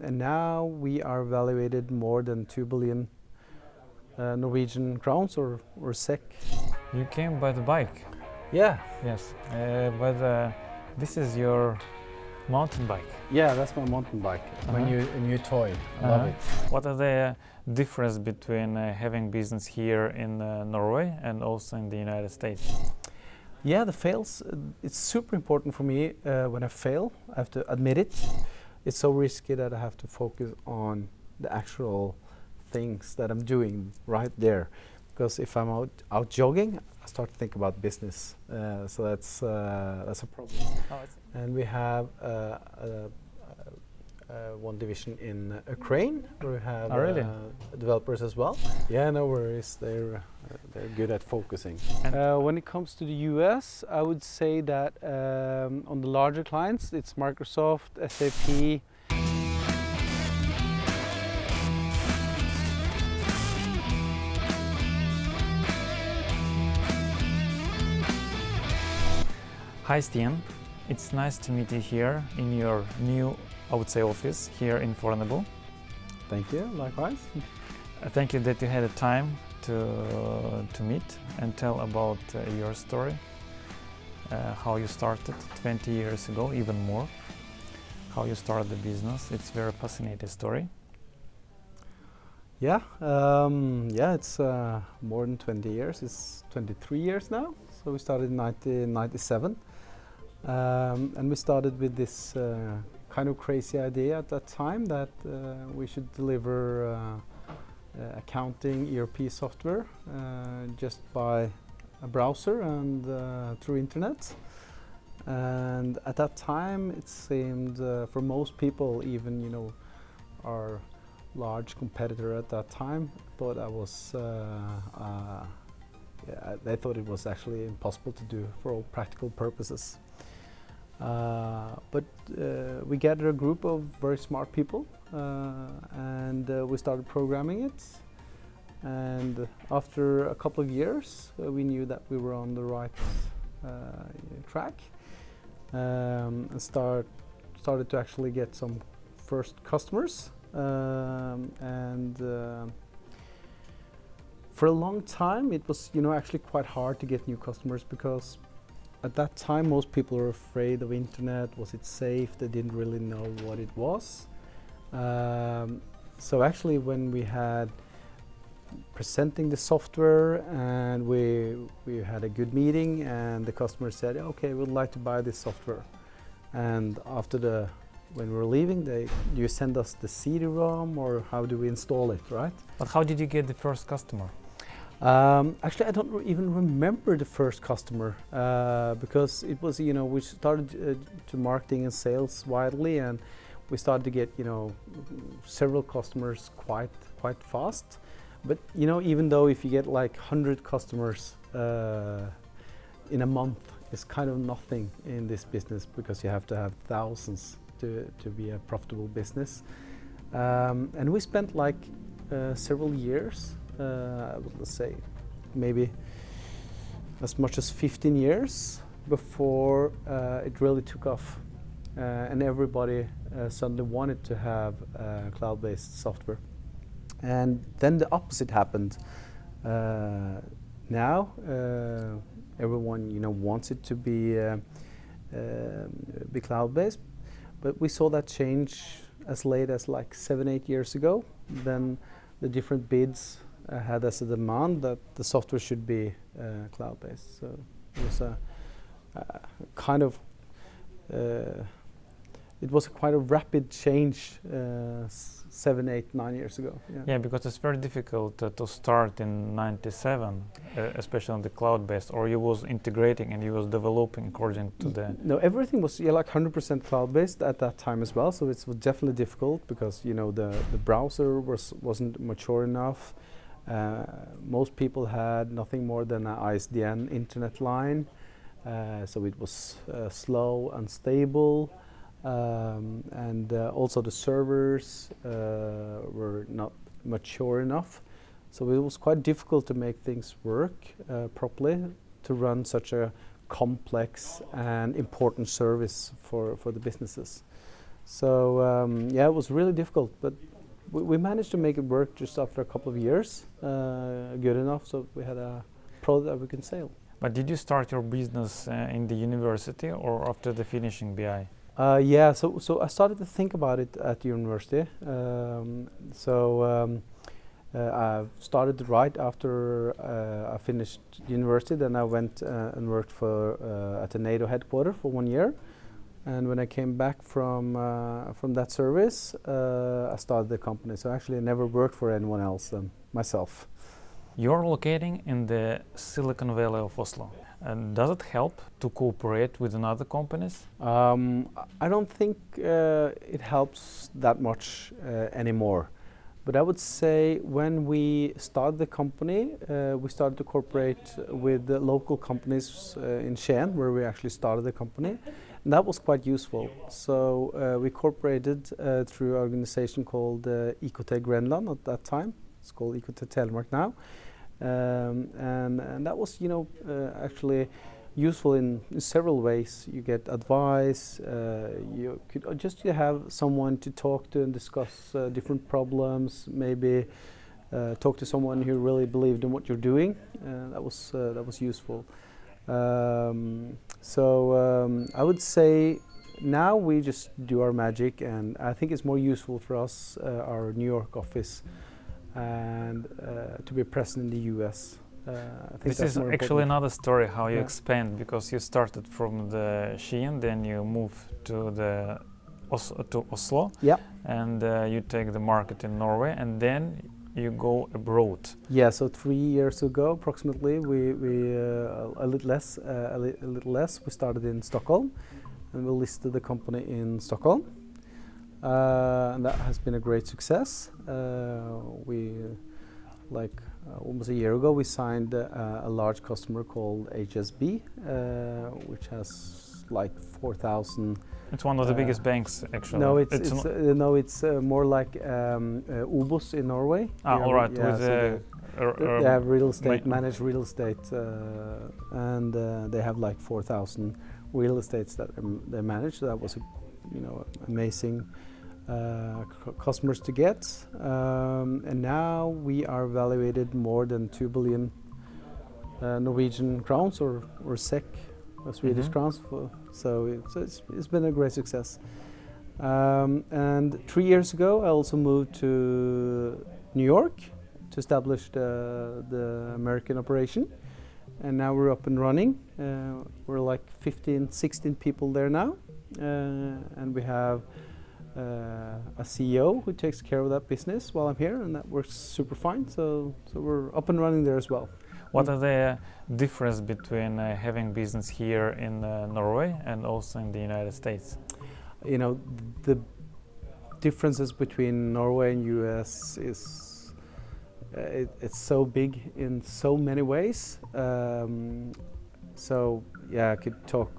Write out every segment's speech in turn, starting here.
And now we are valuated more than 2 billion Norwegian crowns or SEK. You came by the bike. Yeah. Yes, but this is your mountain bike. Yeah, that's my mountain bike. My new toy. I love it. What are the difference between having business here in Norway and also in the United States? Yeah, the fails, it's super important for me when I fail. I have to admit it. It's so risky that I have to focus on the actual things that I'm doing right there. Because if I'm out jogging, I start to think about business. So that's a problem. And we have one division in Ukraine where we have developers as well. Yeah, no worries. They're good at focusing. When it comes to the US, I would say that on the larger clients, it's Microsoft, SAP. Hi Stian, it's nice to meet you here in your new, I would say, office here in Fornebu. Thank you, likewise. Thank you that you had the time to meet and tell about your story, how you started 20 years ago, even more, how you started the business. It's a very fascinating story. Yeah, it's more than 20 years. It's 23 years now. So we started in 1997. And we started with this kind of crazy idea at that time that we should deliver accounting ERP software just by a browser and through internet. And at that time, it seemed for most people, even our large competitor at that time, thought I was. They thought it was actually impossible to do for all practical purposes. But we gathered a group of very smart people and we started programming it. And after a couple of years, we knew that we were on the right track and started to actually get some first customers. For a long time, it was actually quite hard to get new customers because at that time most people were afraid of internet. Was it safe? They didn't really know what it was. So actually, when we had presenting the software and we had a good meeting, and the customer said, "Okay, we'd like to buy this software." And after when we were leaving, do you send us the CD-ROM or how do we install it, right? But how did you get the first customer? Actually, I don't even remember the first customer because it was, we started to marketing and sales widely, and we started to get, several customers quite fast. But even though if you get like 100 customers in a month, it's kind of nothing in this business because you have to have thousands to be a profitable business. And we spent like several years. Let's say maybe as much as 15 years before it really took off and everybody suddenly wanted to have cloud-based software. And then the opposite happened. Now everyone wants it to be cloud-based, but we saw that change as late as like 7-8 years ago. Then the different bids had as a demand that the software should be cloud-based. So it was a kind of it was quite a rapid change 7, 8, 9 years ago. Yeah, because it's very difficult to start in 97, especially on the cloud-based, or you was integrating and you was developing according to the... No, everything was like 100% cloud-based at that time as well, so it was definitely difficult because the browser wasn't mature enough. Most people had nothing more than an ISDN internet line, so it was slow, unstable. And also the servers were not mature enough, so it was quite difficult to make things work properly to run such a complex and important service for the businesses. So yeah, it was really difficult, but we managed to make it work just after a couple of years, good enough, so we had a product that we can sell. But did you start your business in the university or after the finishing BI? Yeah, so I started to think about it at the university. I started right after I finished university. Then I went and worked at the NATO headquarters for 1 year. And when I came back from that service, I started the company. So actually, I never worked for anyone else than myself. You're locating in the Silicon Valley of Oslo. And does it help to cooperate with other companies? I don't think it helps that much anymore. But I would say when we started the company, we started to cooperate with the local companies in Skien, where we actually started the company. And that was quite useful. So we cooperated through an organization called IKT Grenland at that time. It's called IKT Telemark now. And that was, actually useful in several ways. You get advice, you could just have someone to talk to and discuss different problems, maybe talk to someone who really believed in what you're doing. That was useful. I would say now we just do our magic, and I think it's more useful for us, our New York office, and to be present in the US. This is actually another story how you expand, because you started from the Skien, then you move to Oslo, and you take the market in Norway, and then you go abroad. Yeah, so 3 years ago, approximately, we a little less. We started in Stockholm, and we listed the company in Stockholm. And that has been a great success. Almost a year ago, we signed a large customer called HSB, which has like 4,000. It's one of the biggest banks, actually. No, it's more like Obos in Norway. All right. Yeah, they have real estate, managed real estate, and they have like 4,000 real estates that they manage. So that was, amazing. Customers to get, and now we are valuated more than 2 billion Norwegian crowns or SEK, Swedish crowns. So it's been a great success. And 3 years ago, I also moved to New York to establish the American operation, and now we're up and running. We're like 15, 16 people there now, and we have a CEO who takes care of that business while I'm here, and that works super fine. So we're up and running there as well. What are the difference between having business here in Norway and also in the United States? The differences between Norway and US is it's so big in so many ways. I could talk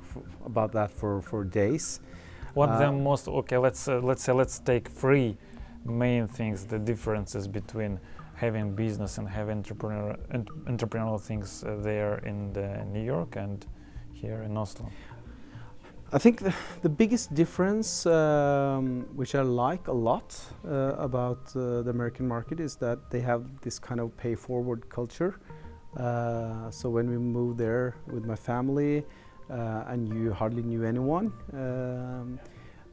about that for days. What the most let's take 3 main things, the differences between having business and having entrepreneurial things there in New York and here in Oslo. I think the biggest difference, which I like a lot about the American market, is that they have this kind of pay forward culture. So when we moved there with my family, and you hardly knew anyone,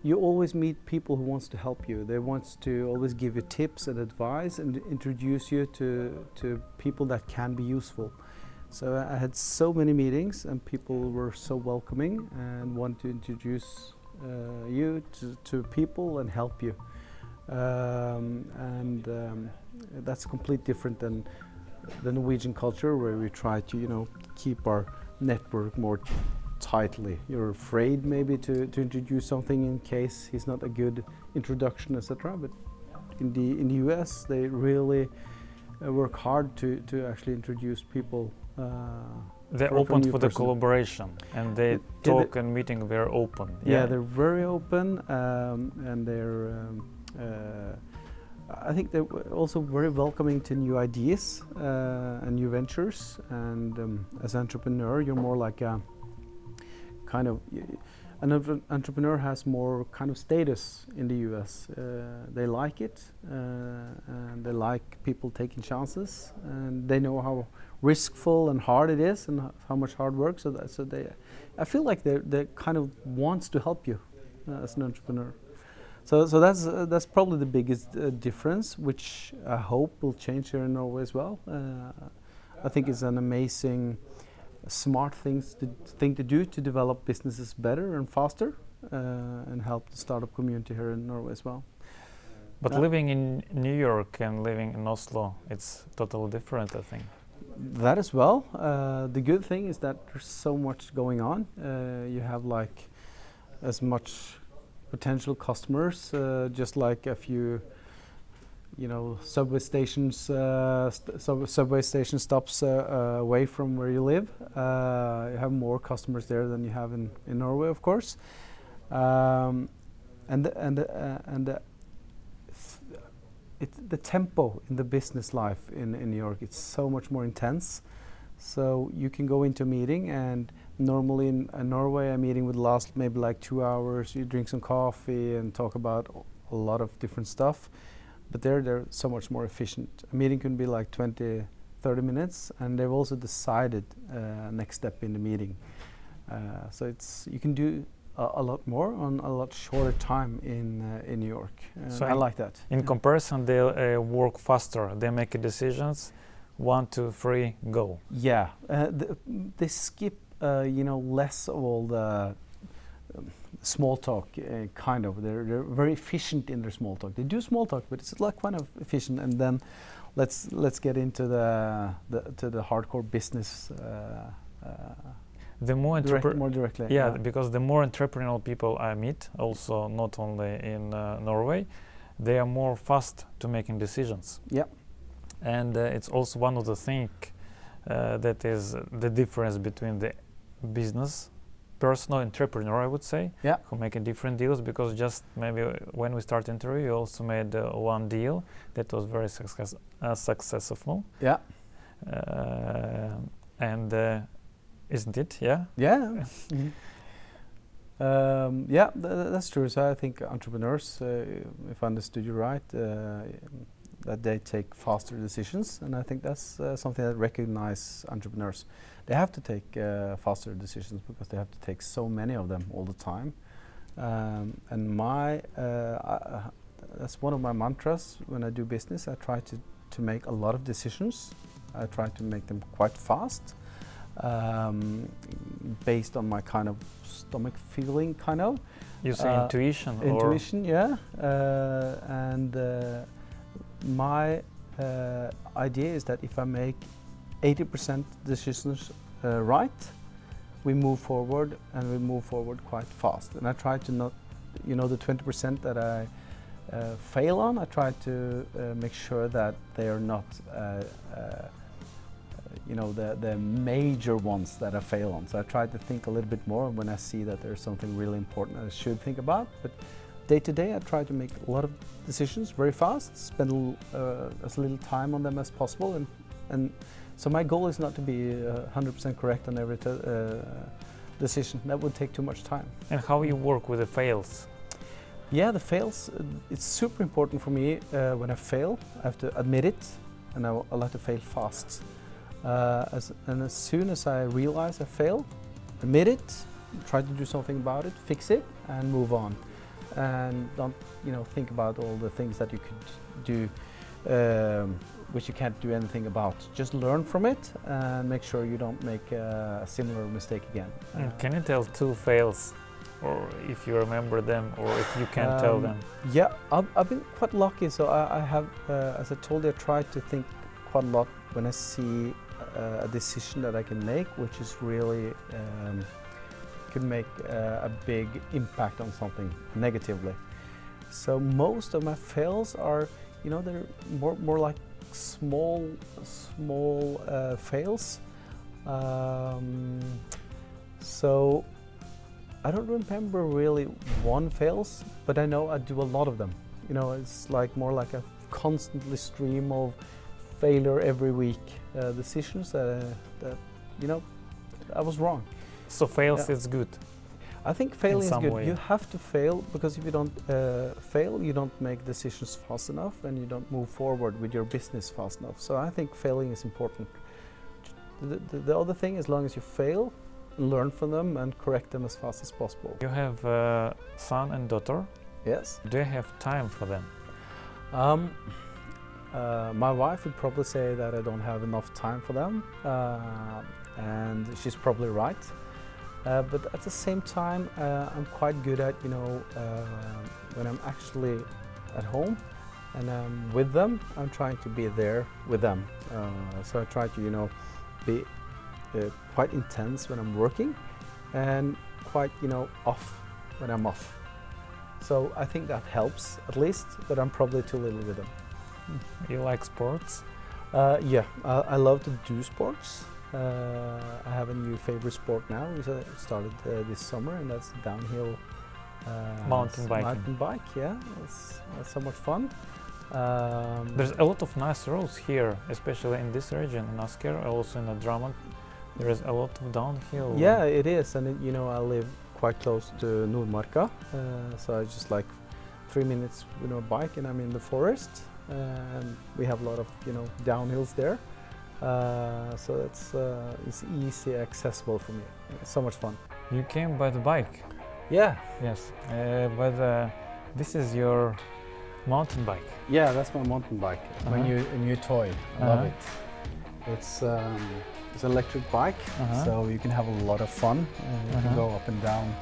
you always meet people who wants to help you. They want to always give you tips and advice and introduce you to people that can be useful. So I had so many meetings, and people were so welcoming and want to introduce you to people and help you. That's completely different than the Norwegian culture, where we try to keep our network more tightly. You're afraid maybe to introduce something in case he's not a good introduction, etc. But in the US, they really work hard to actually introduce people. They're open for the collaboration, and they talk and meeting very open. Yeah, they're very open, and they're. I think they're also very welcoming to new ideas and new ventures. And as an entrepreneur, you're more like a kind of entrepreneur has more kind of status in the US. They like it, and they like people taking chances, and they know how riskful and hard it is, and how much hard work. I feel like they kind of wants to help you as an entrepreneur. So that's probably the biggest difference, which I hope will change here in Norway as well. I think it's an amazing, smart thing to do to develop businesses better and faster, and help the startup community here in Norway as well. But living in New York and living in Oslo, it's totally different, I think. That as well. The good thing is that there's so much going on. You have like as much potential customers, just like a few, subway stations, subway station stops away from where you live. You have more customers there than you have in Norway, of course. The tempo in the business life in New York, it's so much more intense. So you can go into a meeting, and normally in Norway a meeting would last maybe like 2 hours. You drink some coffee and talk about a lot of different stuff. But they're so much more efficient. A meeting can be like 20, 30 minutes, and they've also decided next step in the meeting. So you can do a lot more on a lot shorter time in New York. So I like that. In comparison, they work faster. They make decisions. 1, 2, 3, go. Yeah, they skip less of all the small talk, kind of. They're very efficient in their small talk. They do small talk, but it's like kind of efficient. And then let's get into the hardcore business. The more directly. Yeah, because the more entrepreneurial people I meet, also not only in Norway, they are more fast to making decisions. Yeah. And it's also one of the things that is the difference between the business personal entrepreneur, I would say, who make different deals, because just maybe when we start interview, you also made one deal that was very successful. Yeah. And isn't it? Yeah. Yeah. That's true. So I think entrepreneurs, if I understood you right, that they take faster decisions, and I think that's something that recognize entrepreneurs. They have to take faster decisions because they have to take so many of them all the time. And that's one of my mantras when I do business. I try to make a lot of decisions. I try to make them quite fast, based on my kind of stomach feeling, kind of. You say intuition? Intuition, yeah. And my idea is that if I make 80% decisions right, we move forward, and we move forward quite fast. And I try to not, the 20% that I fail on, I try to make sure that they are not the major ones that I fail on. So I try to think a little bit more when I see that there's something really important I should think about. But day to day, I try to make a lot of decisions very fast, spend as little time on them as possible, and so my goal is not to be 100% correct on every decision. That would take too much time. And how you work with the fails? Yeah, the fails, it's super important for me. When I fail, I have to admit it, and I like to fail fast. And as soon as I realize I failed, admit it, try to do something about it, fix it, and move on. And don't think about all the things that you could do, which you can't do anything about. Just learn from it and make sure you don't make a similar mistake again. Can you tell 2 fails, or if you remember them, or if you can tell them? Yeah, I've been quite lucky. So I have, as I told you, I try to think quite a lot when I see a decision that I can make, which is really could make a big impact on something negatively. So most of my fails are, they're more like small fails. So I don't remember really one fails, but I know I do a lot of them. It's like more like a constantly stream of failure every week, decisions that I was wrong. So fails is good. I think failing is some good. way. You have to fail, because if you don't fail, you don't make decisions fast enough, and you don't move forward with your business fast enough. So I think failing is important. The other thing, as long as you fail, learn from them and correct them as fast as possible. You have a son and daughter. Yes. Do you have time for them? My wife would probably say that I don't have enough time for them, and she's probably right. But at the same time, I'm quite good at, when I'm actually at home and I'm with them, I'm trying to be there with them. So I try to, be quite intense when I'm working, and quite, off when I'm off. So I think that helps, at least, but I'm probably too little with them. You like sports? Yeah, I love to do sports. I have a new favorite sport now. We started this summer, and that's downhill Mountain biking. Mountain bike, yeah, that's so much fun. There's a lot of nice roads here, especially in this region, in Asker, also in Drammen. There is a lot of downhill. Yeah, it is, and I live quite close to Nordmarka, so I just like 3 minutes with a bike, and I'm in the forest, and we have a lot of downhills there. So it's easy accessible for me. It's so much fun. You came by the bike. Yeah. Yes, but this is your mountain bike. Yeah, that's my mountain bike. My new toy. I love it. It's an electric bike, so you can have a lot of fun. You can go up and down,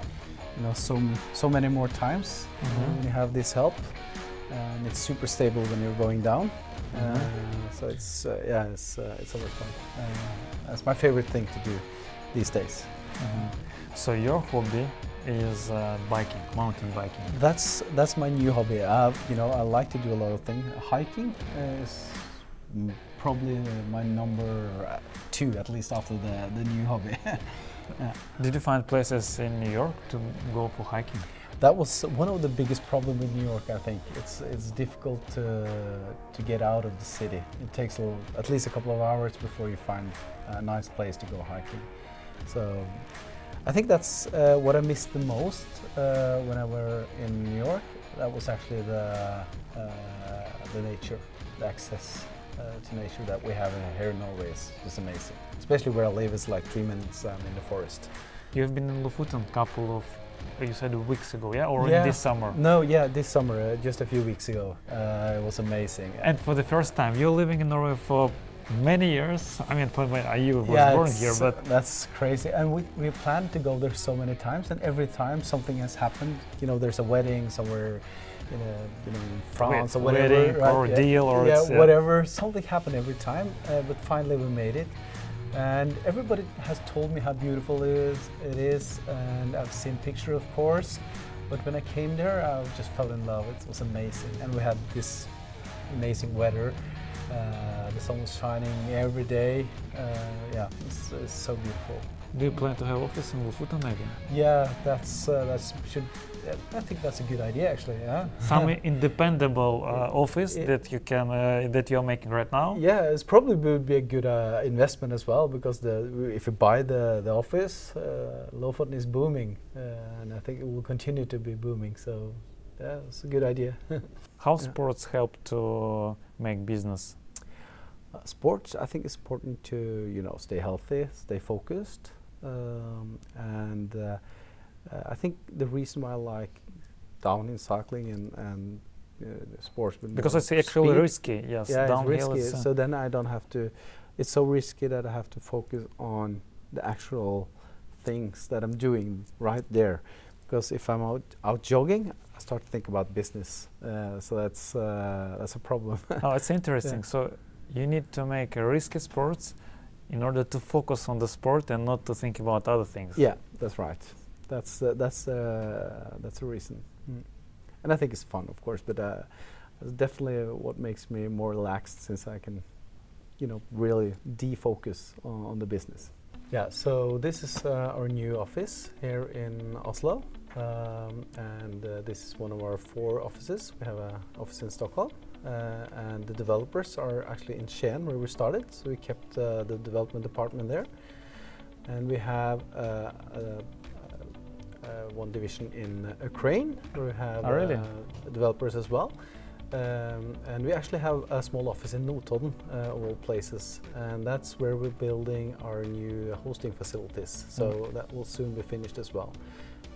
so many more times when you have this help. And it's super stable when you're going down. So it's a lot of fun. That's my favorite thing to do these days. So your hobby is biking, mountain biking. That's my new hobby. I like to do a lot of things. Hiking is probably my number 2, at least after the new hobby. Yeah. Did you find places in New York to go for hiking? That was one of the biggest problems with New York, I think. It's difficult to get out of the city. It takes at least a couple of hours before you find a nice place to go hiking. So I think that's what I missed the most when I were in New York. That was actually the nature, the access to nature that we have here in Norway is just amazing. Especially where I live, it's like 3 minutes in the forest. You've been in Lofoten a couple of, you said, weeks ago, yeah? Or in this summer? No, yeah, this summer, just a few weeks ago. It was amazing. And for the first time, you're living in Norway for many years. I mean, for when you was born here, but that's crazy. And we planned to go there so many times, and every time something has happened. There's a wedding somewhere in France or whatever, wedding, right? or deal, or whatever. Something happened every time, but finally we made it. And everybody has told me how beautiful it is, and I've seen pictures, of course. But when I came there, I just fell in love. It was amazing, and we had this amazing weather. The sun was shining every day. It's so beautiful. Do you plan to have office in Lofoten maybe? Yeah, I think that's a good idea, actually. Yeah. Some independable office that you can that you're making right now. Yeah, it's probably would be a good investment as well, because if you buy the office, Lofoten is booming, and I think it will continue to be booming. So, yeah, it's a good idea. How sports help to make business? Sports, I think it's important to stay healthy, stay focused, and I think the reason why I like downhill cycling and sports, because it's actually risky. Yes, yeah, downhill it's risky. So then I don't have to. It's so risky that I have to focus on the actual things that I'm doing right there. Because if I'm out jogging, I start to think about business. So that's a problem. Oh, it's interesting. Yeah. So you need to make a risky sports in order to focus on the sport and not to think about other things. Yeah, that's right. That's a reason. And I think it's fun, of course, but it's definitely what makes me more relaxed, since I can, really defocus on the business. Yeah, so this is our new office here in Oslo, and this is one of our 4 offices. We have an office in Stockholm, and the developers are actually in Skien, where we started, so we kept the development department there. And we have one division in Ukraine, where we have really? developers as well. And we actually have a small office in Lofoten, of all places, and that's where we're building our new hosting facilities. So that will soon be finished as well.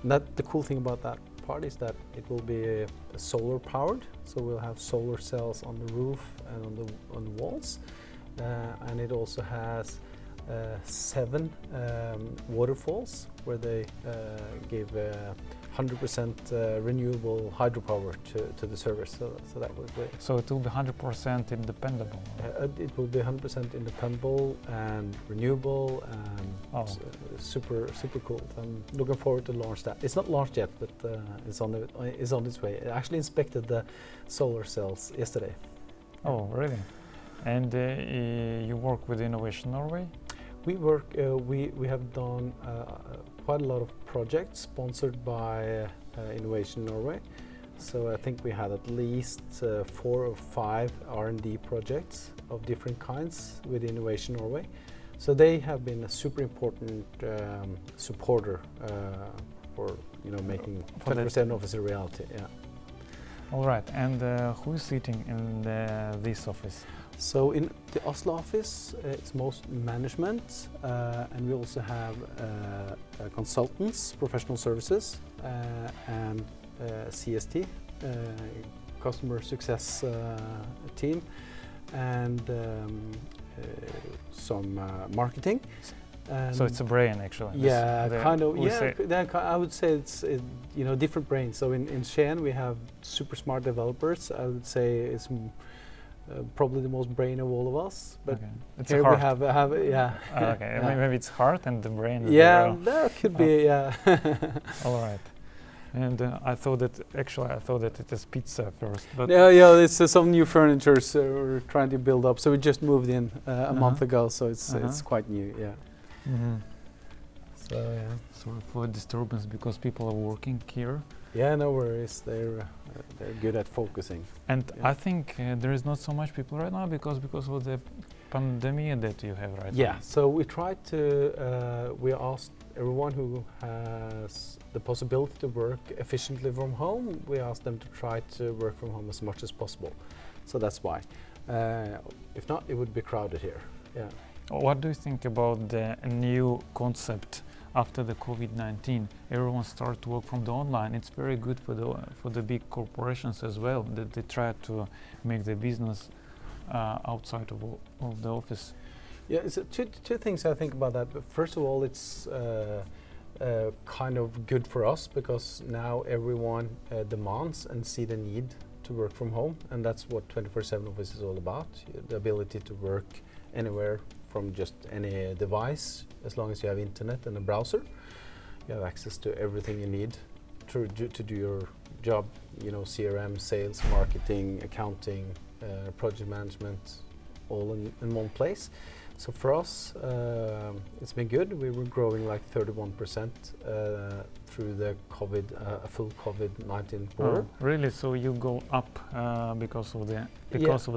And the cool thing about that part is that it will be solar powered, so we'll have solar cells on the roof and on the walls, and it also has 7 waterfalls where they give 100% renewable hydropower to the service. So that was great. So it will be 100% independable? It will be 100% independable and renewable, and super cool. I'm looking forward to launch that. It's not launched yet, but it's on its way. I actually inspected the solar cells yesterday. Oh, really? And you work with Innovation Norway? We work. We have done quite a lot of projects sponsored by Innovation Norway. So I think we had at least 4 or 5 R&D projects of different kinds with Innovation Norway. So they have been a super important supporter for making 24SevenOffice a reality. Yeah. All right. And who is sitting in this office? So in the Oslo office, it's most management, and we also have consultants, professional services, and CST, customer success team, and some marketing. So it's a brain, actually. Yeah, kind of. Yeah, I would say it's different brains. So in Skien we have super smart developers. I would say it's probably the most brain of all of us, but it's here we have okay, maybe it's heart and the brain. Yeah, there could be. Yeah. All right. And I thought that it is pizza first, but yeah, it's some new furniture we're trying to build up. So we just moved in a month ago, so it's quite new. Yeah. Mm-hmm. So yeah. Sorry for disturbance because people are working here. Yeah, no worries. They're good at focusing. And I think there is not so much people right now because of the pandemic that you have right now. Yeah. So we tried to. We asked everyone who has the possibility to work efficiently from home. We asked them to try to work from home as much as possible. So that's why. If not, it would be crowded here. Yeah. What do you think about the new concept after the COVID-19? Everyone started to work from the online. It's very good for the big corporations as well, that they try to make the business outside of the office. Yeah, it's two things I think about that. But first of all, it's kind of good for us because now everyone demands and see the need to work from home, and that's what 24SevenOffice is all about, the ability to work anywhere from just any device. As long as you have internet and a browser, you have access to everything you need to do your job, CRM, sales, marketing, accounting, project management, all in one place. So for us, it's been good. We were growing like 31% through the full COVID-19 quarter. Oh, really? So you go up because of the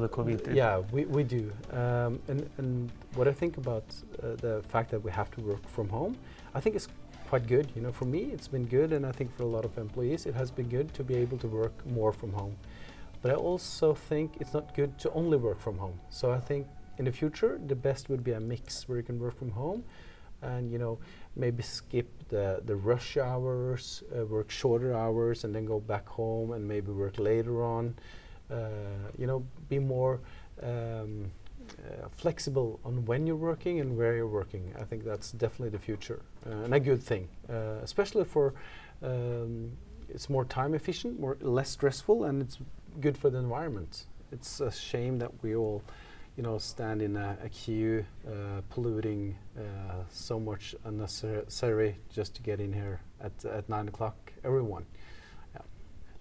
COVID? Yeah, we do. And what I think about the fact that we have to work from home, I think it's quite good. For me, it's been good, and I think for a lot of employees, it has been good to be able to work more from home. But I also think it's not good to only work from home. So I think in the future, the best would be a mix where you can work from home and, maybe skip the rush hours, work shorter hours and then go back home and maybe work later on. Be more flexible on when you're working and where you're working. I think that's definitely the future and a good thing, especially for it's more time efficient, less stressful, and it's good for the environment. It's a shame that we all stand in a queue, polluting so much unnecessary just to get in here at 9 o'clock, everyone. Yeah.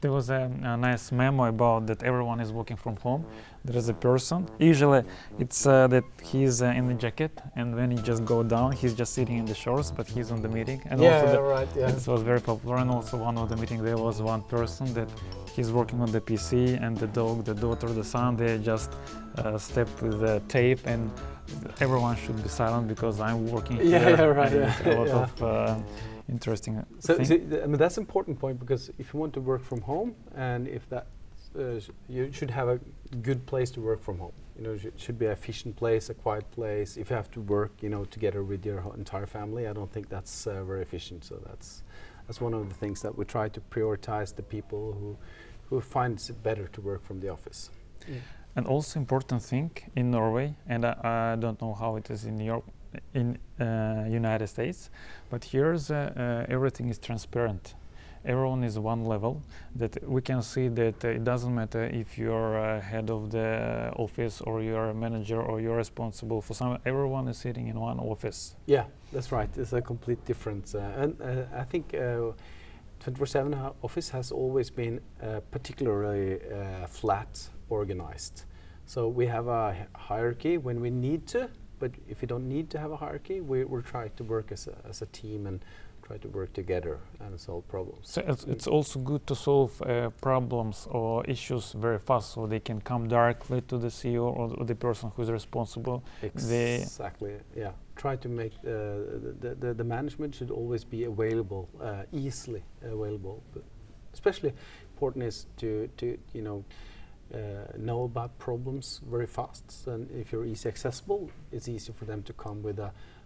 There was a nice memo about that everyone is working from home. There is a person, usually it's that he's in the jacket, and when he just go down, he's just sitting in the shorts, but he's on the meeting. And it was very popular, and also one of the meeting there was one person that he's working on the PC, and the dog, the daughter, the son, they just step with the tape, and everyone should be silent because I'm working here. Yeah, right. A lot of interesting So, thing. I mean, that's an important point, because if you want to work from home, and if that you should have a good place to work from home. You know, it should be an efficient place, a quiet place. If you have to work, you know, together with your entire family, I don't think that's very efficient. So that's one of the things that we try to prioritize, the people who finds it better to work from the office. And also important thing in Norway, and I don't know how it is in Europe, in United States, but here's everything is transparent. Everyone is one level, that we can see that it doesn't matter if you're head of the office or you're a manager or you're responsible for some. Everyone is sitting in one office. Yeah, that's right. It's a complete difference, and I think 24/7 Office has always been particularly flat organized. So we have a hierarchy when we need to, but if we don't need to have a hierarchy, we're trying to work as a team and try to work together and solve problems. So it's also good to solve problems or issues very fast, so they can come directly to the CEO or the person who's responsible. Exactly. Yeah. Try to make the management should always be available, easily available. But especially important is to know about problems very fast. And if you're easy accessible, it's easy for them to come with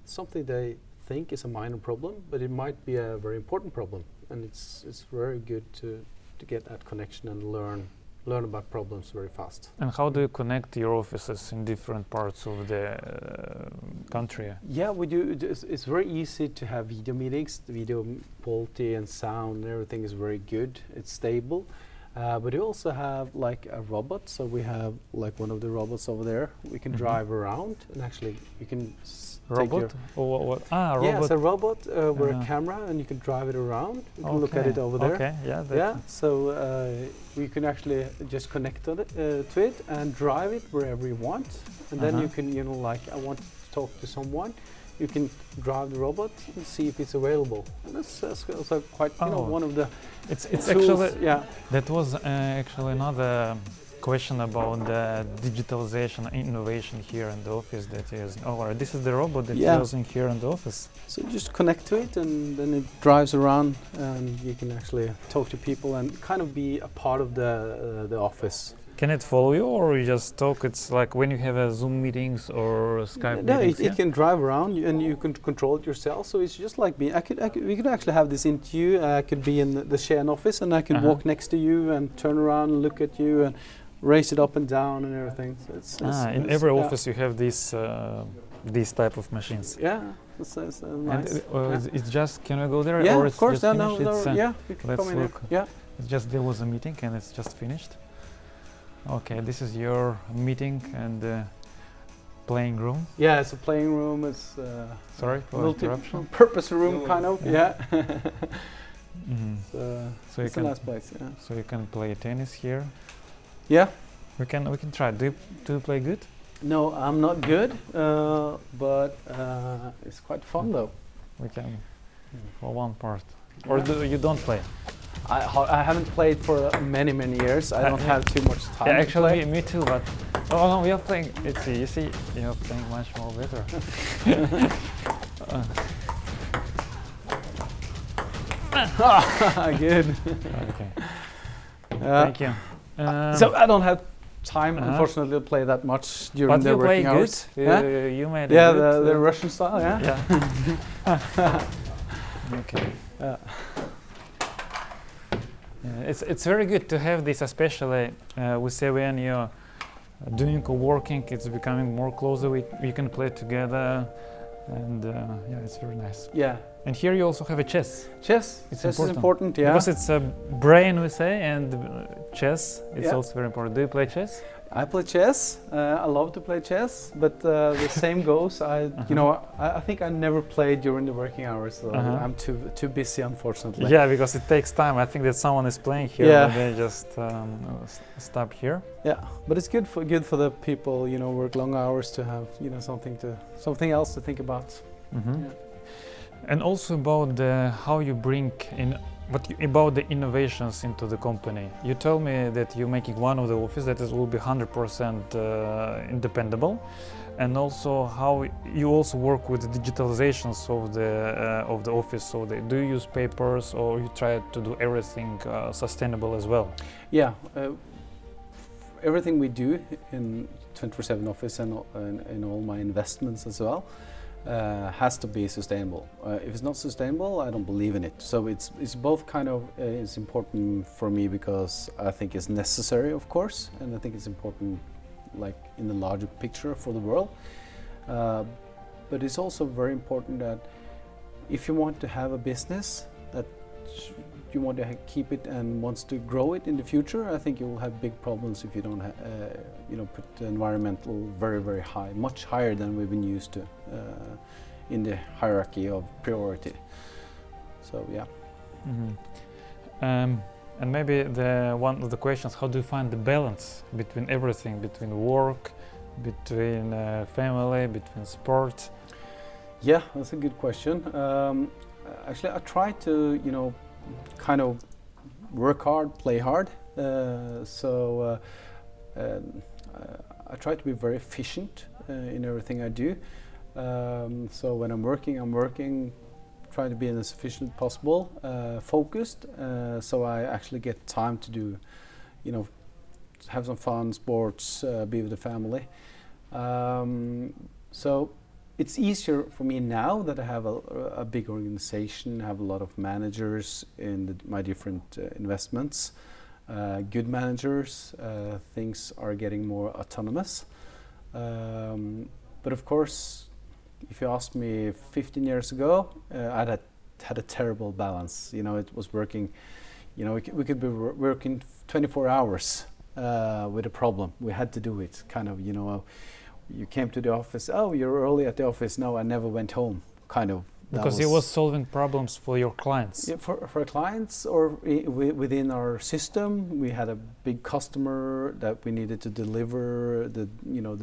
something they think is a minor problem, but it might be a very important problem, and it's very good to get that connection and learn about problems very fast. And how do you connect your offices in different parts of the country? Yeah, we do. It's very easy to have video meetings. The video quality and sound and everything is very good. It's stable. But we also have like a robot, so we have like one of the robots over there. We can drive around, and actually you can robot? Or what? Robot. Yeah, it's a robot with a camera, and you can drive it around. You can look at it over there. Okay, yeah. Yeah, so you can actually just connect to it and drive it wherever you want, and then you can, like, I want to talk to someone. You can drive the robot and see if it's available. And that's also quite, one of the it's tools. Actually, yeah. That was actually another question about the digitalization and innovation here in the office that is, this is the robot that you're using here in the office. So you just connect to it, and then it drives around, and you can actually talk to people and kind of be a part of the office. Can it follow you, or you just talk? It's like when you have Zoom meetings or Skype meetings? No, it can drive around, and you can control it yourself. So it's just like me. We could actually have this interview. I could be in the Skien office, and I could walk next to you and turn around and look at you and raise it up and down and everything. So it's in every office you have these type of machines. Yeah, it's nice. And it's just, can we go there? Yeah, or of course. Yeah, we can let's come in look. Yeah. It's just there was a meeting and it's just finished. Okay, this is your meeting and playing room. Yeah, it's a playing room. It's sorry for interruption. Purpose room, kind of. Yeah. So it's a nice place. Yeah. So you can play tennis here. Yeah. We can try. Do you play good? No, I'm not good, but it's quite fun though. We can for one part. Or you don't play? I haven't played for many years. I don't have too much time. Yeah, to play. actually, me too. But no, we are playing. You see, you're playing much more better. Good. Okay. Thank you. So I don't have time, unfortunately, to play that much during the working hours. But you play good. You made it the Russian style. Yeah. Okay. It's very good to have this, especially we say when you're doing co-working, it's becoming more closer. We can play together, and it's very nice. Yeah. And here you also have a chess. Chess. Chess is important. Yeah. Because it's a brain, we say, and chess. It's also very important. Do you play chess? I play chess. I love to play chess, but the same goes. I think I never played during the working hours. So I'm too busy, unfortunately. Yeah, because it takes time. I think that someone is playing here, and they just stop here. Yeah, but it's good for the people, work long hours to have something else to think about. And also about how you bring in About the innovations into the company, you told me that you're making one of the office that will be 100% independable, and also how you also work with the digitalizations of the office. So do you use papers, or you try to do everything sustainable as well? Yeah, everything we do in 24SevenOffice and all my investments as well has to be sustainable. If it's not sustainable, I don't believe in it. So it's both kind of it's important for me because I think it's necessary, of course, and I think it's important, like in the larger picture for the world. But it's also very important that if you want to have a business that you want to keep it and wants to grow it in the future, I think you will have big problems if you don't put the environmental very, very high, much higher than we've been used to in the hierarchy of priority. So yeah. Mm-hmm. And maybe one of the questions, how do you find the balance between everything, between work, between family, between sport? Yeah, that's a good question. Actually, I try to, kind of work hard, play hard. So I try to be very efficient in everything I do. So when I'm working, try to be as efficient as possible, focused, so I actually get time to do, have some fun, sports, be with the family. So it's easier for me now that I have a big organization, have a lot of managers in my different investments, good managers, things are getting more autonomous. But of course, if you asked me 15 years ago, I'd had a terrible balance. It was working, we could be working 24 hours with a problem. We had to do it, kind of, you came to the office, oh, you're early at the office. No, I never went home, kind of. Because it was solving problems for your clients. Yeah, for clients or within our system. We had a big customer that we needed to deliver the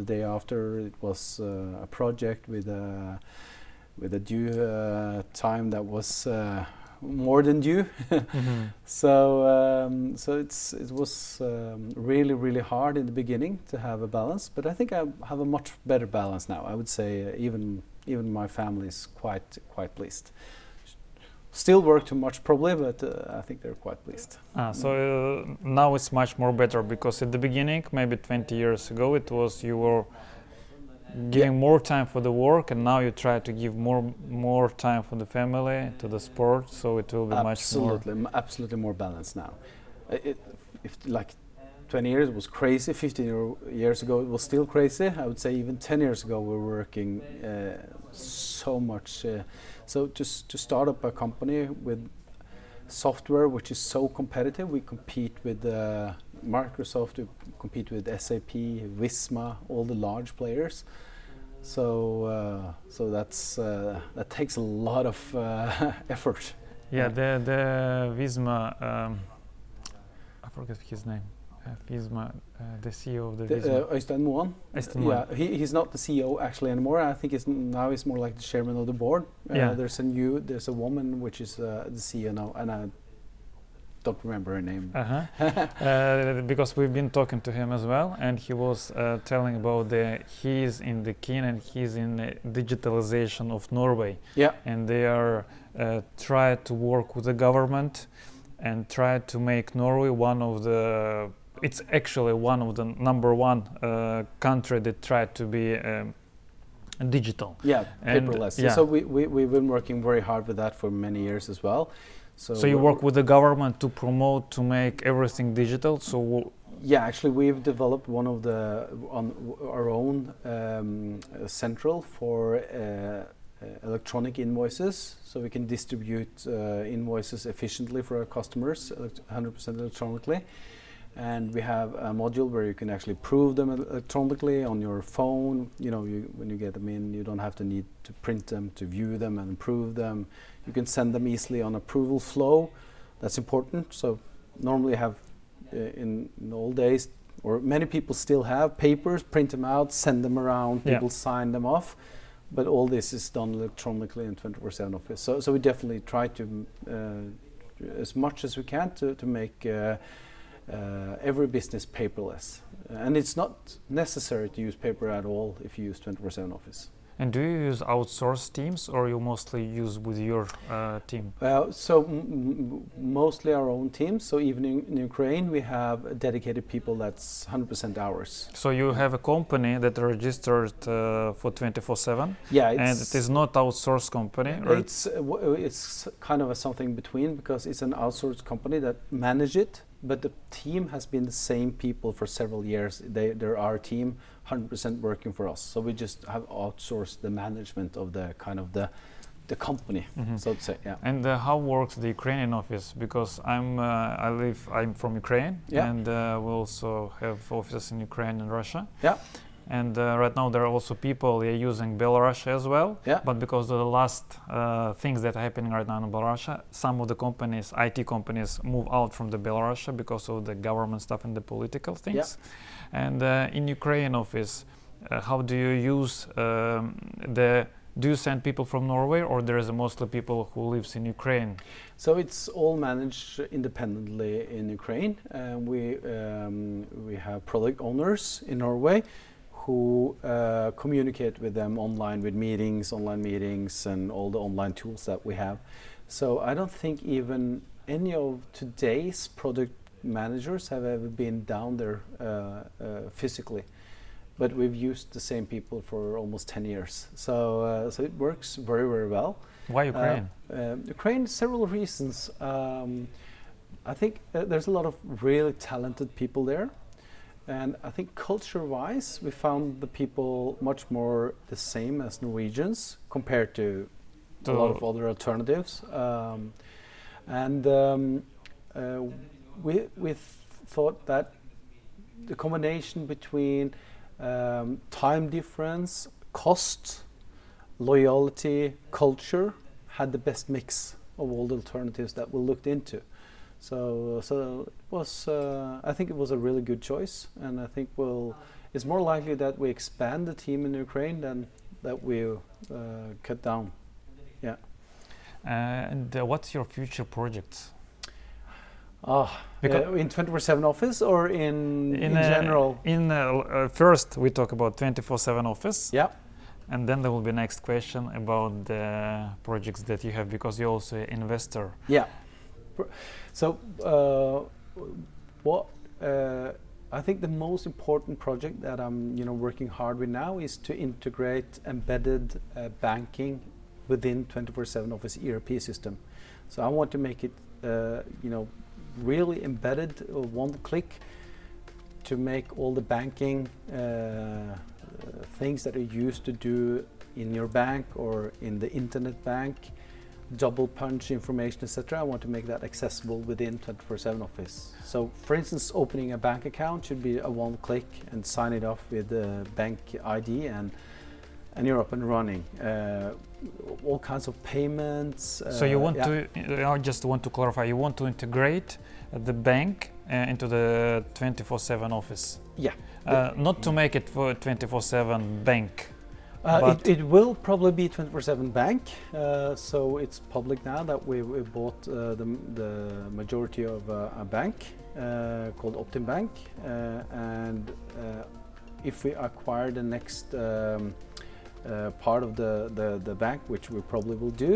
day after. It was a project with a due time that was more than due. Mm-hmm. So it was really, really hard in the beginning to have a balance, but I think I have a much better balance now. I would say even my family is quite pleased. Still work too much probably, but I think they're quite pleased. So now it's much more better, because at the beginning, maybe 20 years ago, it was you were giving more time for the work, and now you try to give more time for the family, to the sport, so it will be absolutely more balanced now. If like 20 years it was crazy, 15 years ago it was still crazy. I would say even 10 years ago we were working so much. So just to start up a company with software which is so competitive, we compete with Microsoft, we compete with SAP, Visma, all the large players. So that takes a lot of effort. Yeah, the Visma, I forget his name. Visma, the CEO of the Visma. Øystein Moan. Yeah, he's not the CEO actually anymore. I think now he's more like the chairman of the board. Yeah. There's a woman which is the CEO now, and I don't remember her name. Because we've been talking to him as well, and he was telling about he's in the keen and he's in the digitalization of Norway. Yeah. And they are try to work with the government and try to make Norway it's actually one of the number one country that tried to be digital. Yeah, paperless. Yeah. So we've been working very hard with that for many years as well. So you work with the government to promote, to make everything digital. Yeah, actually we've developed on our own central for electronic invoices, so we can distribute invoices efficiently for our customers 100% electronically. And we have a module where you can actually prove them electronically on your phone. When you get them in, you don't have to need to print them to view them and approve them. You can send them easily on approval flow. That's important. So normally have in the old days, or many people still have papers, print them out, send them around, people sign them off. But all this is done electronically in 24SevenOffice. So we definitely try to as much as we can to make every business paperless. And it's not necessary to use paper at all if you use 24/7 Office. And do you use outsourced teams, or you mostly use with your team? So mostly our own teams. So even in Ukraine, we have dedicated people that's 100% ours. So you have a company that registered for 24/7? Yeah, and it is not outsourced company? It's kind of something between, because it's an outsourced company that manage it, but the team has been the same people for several years. They're our team, 100% working for us. So we just have outsourced the management of the kind of the company, so to say. Yeah. And how works the Ukrainian office? Because I'm from Ukraine, and we also have offices in Ukraine and Russia. Yeah. And right now there are also people using Belarus as well. Yeah. But because of the last things that are happening right now in Belarus, some of the companies, IT companies, move out from the Belarus because of the government stuff and the political things. Yeah. And in Ukraine office, how do you use do you send people from Norway, or there is mostly people who lives in Ukraine? So it's all managed independently in Ukraine. We have product owners in Norway who communicate with them online with online meetings and all the online tools that we have. So I don't think even any of today's product managers have ever been down there physically. But we've used the same people for almost 10 years. So it works very, very well. Why Ukraine? Ukraine, several reasons. I think there's a lot of really talented people there. And I think culture-wise, we found the people much more the same as Norwegians compared to a lot of other alternatives. We thought that the combination between time difference, cost, loyalty, culture had the best mix of all the alternatives that we looked into. So it was, I think it was a really good choice, and I think it's more likely that we expand the team in Ukraine than that we cut down. Yeah. And what's your future projects? In 24/7 Office or in general? First, we talk about 24/7 Office. Yeah. And then there will be next question about the projects that you have, because you're also an investor. Yeah. So I think the most important project that I'm working hard with now is to integrate embedded banking within 24/7 Office ERP system. So I want to make it really embedded, one click, to make all the banking things that you used to do in your bank or in the internet bank, double punch information, etc. I want to make that accessible within 24/7 Office. So for instance, opening a bank account should be a one click and sign it off with the bank ID, and you're up and running. All kinds of payments. So you want I just want to clarify, you want to integrate the bank into the 24/7 Office? Yeah. Not to make it for 24/7 bank. It will probably be 24/7 bank. So it's public now that we bought the majority of a bank called Optim Bank, and if we acquire the next part of the bank, which we probably will do,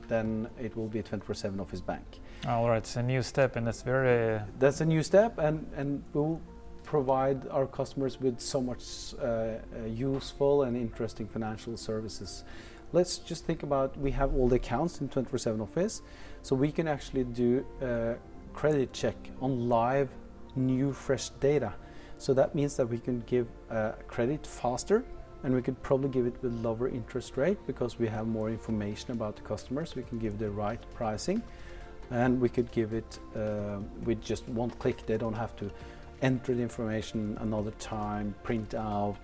then it will be a 24/7 Office bank. All right, it's a new step, and that's a new step, and we'll provide our customers with so much useful and interesting financial services. Let's just think about, we have all the accounts in 24/7 Office, so we can actually do a credit check on live, new, fresh data. So that means that we can give credit faster, and we could probably give it with lower interest rate because we have more information about the customers. We can give the right pricing, and we could give it with just one click. They don't have to enter the information another time, print out,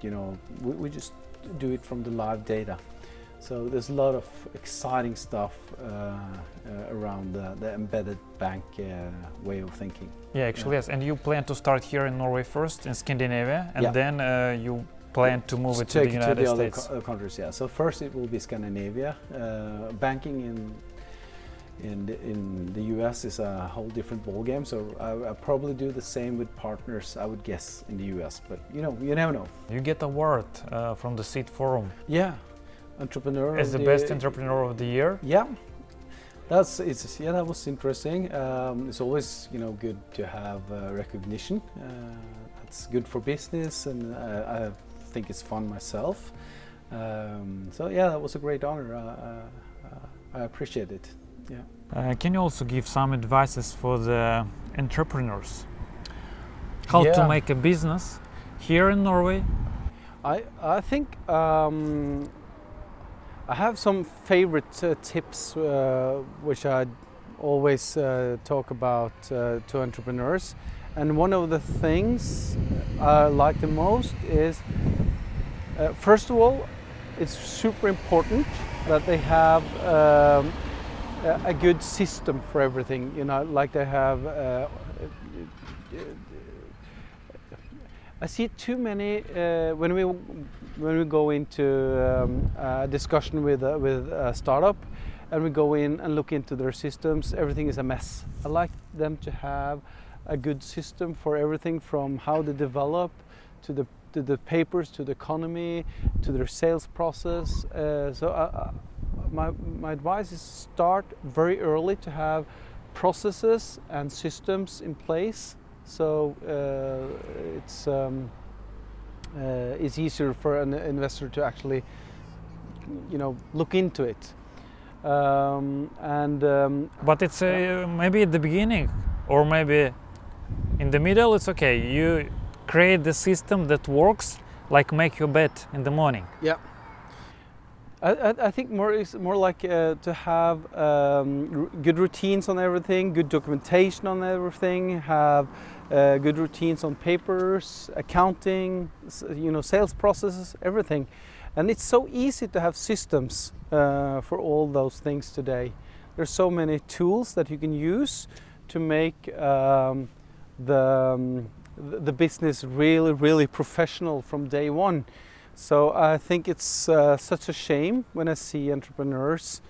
we just do it from the live data. So there's a lot of exciting stuff around the embedded bank way of thinking. Yeah, actually, yes. And you plan to start here in Norway first, in Scandinavia, and then you plan to move it to the United States? Other countries, yeah. So first it will be Scandinavia. Banking in the US is a whole different ballgame. So I probably do the same with partners, I would guess, in the US. But you never know. You get award from the Seed Forum. Yeah, entrepreneur as the best entrepreneur of the year. Yeah, that was interesting. It's always good to have recognition. It's good for business, and I think it's fun myself. So yeah, that was a great honor. I appreciate it. Yeah. Can you also give some advices for the entrepreneurs? How to make a business here in Norway? I think I have some favorite tips which I always talk about to entrepreneurs. And one of the things I like the most is, first of all, it's super important that they have a good system for everything. Like they have. I see too many when we go into a discussion with a startup, and we go in and look into their systems. Everything is a mess. I like them to have a good system for everything, from how they develop to the papers, to the economy, to their sales process. My advice is start very early to have processes and systems in place, so it's easier for an investor to actually look into it. But it's maybe at the beginning, or maybe in the middle. It's okay. You create the system that works, like make your bed in the morning. Yeah. I think more like to have good routines on everything, good documentation on everything, have good routines on papers, accounting, sales processes, everything. And it's so easy to have systems for all those things today. There's so many tools that you can use to make the business really, really professional from day one. So I think it's such a shame when I see entrepreneurs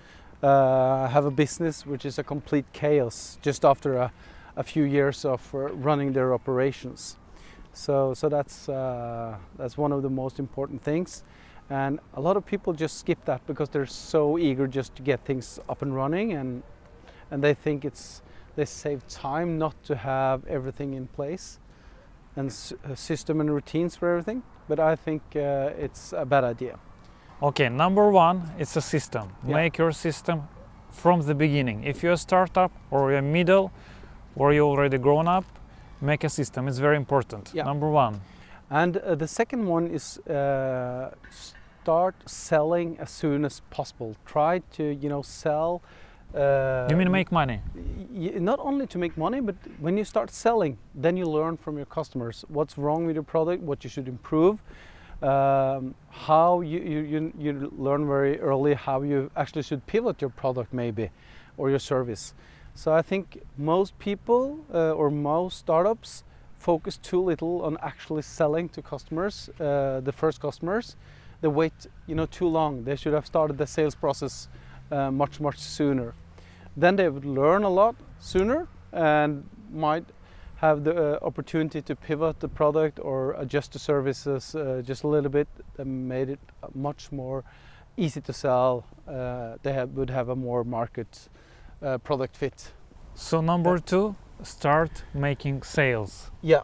have a business which is a complete chaos just after a few years of running their operations. So that's one of the most important things, and a lot of people just skip that because they're so eager just to get things up and running, and they think they save time not to have everything in place and a system and routines for everything. But I think it's a bad idea. Okay, number one, it's a system. Yeah. Make your system from the beginning. If you're a startup or you're middle or you're already grown up, make a system. It's very important. Yeah. Number one. And the second one is start selling as soon as possible. Try to sell. You mean make money? Not only to make money, but when you start selling, then you learn from your customers what's wrong with your product, what you should improve, how you learn very early how you actually should pivot your product maybe, or your service. So I think most people or most startups focus too little on actually selling to customers, the first customers. They wait too long. They should have started the sales process much sooner. Then they would learn a lot sooner and might have the opportunity to pivot the product or adjust the services just a little bit, and made it much more easy to sell. They would have a more market product fit. So number two, start making sales. Yeah.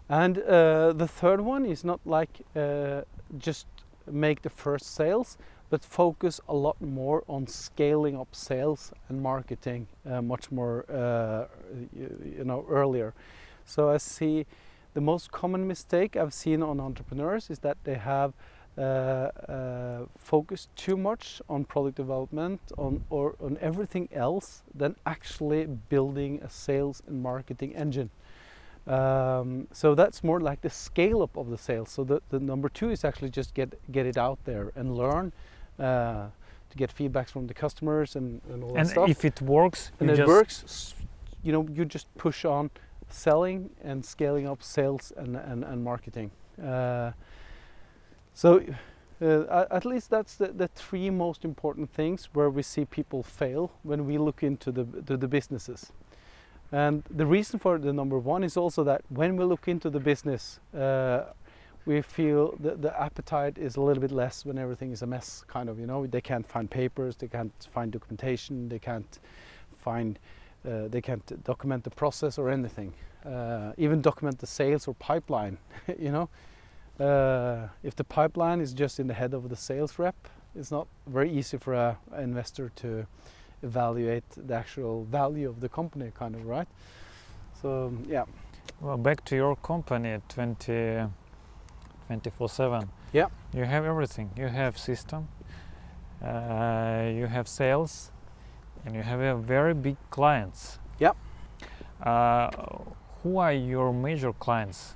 And the third one is not like just make the first sales, but focus a lot more on scaling up sales and marketing much more earlier. So I see the most common mistake I've seen on entrepreneurs is that they have focused too much on product development or on everything else than actually building a sales and marketing engine. So that's more like the scale up of the sales. So the number two is actually just get it out there and learn to get feedbacks from the customers and all that stuff. And if it works, you just push on selling and scaling up sales and marketing. So At least that's the three most important things where we see people fail when we look into the businesses. And the reason for the number one is also that when we look into the business, we feel the appetite is a little bit less when everything is a mess, kind of, you know. They can't find papers, they can't find documentation, they can't document the process or anything, even document the sales or pipeline, you know. If the pipeline is just in the head of the sales rep, it's not very easy for an investor to evaluate the actual value of the company, kind of, right? So, yeah. Well, back to your company, 24/7. Yeah. You have everything. You have system, you have sales, and you have a very big clients. Yeah. Who are your major clients?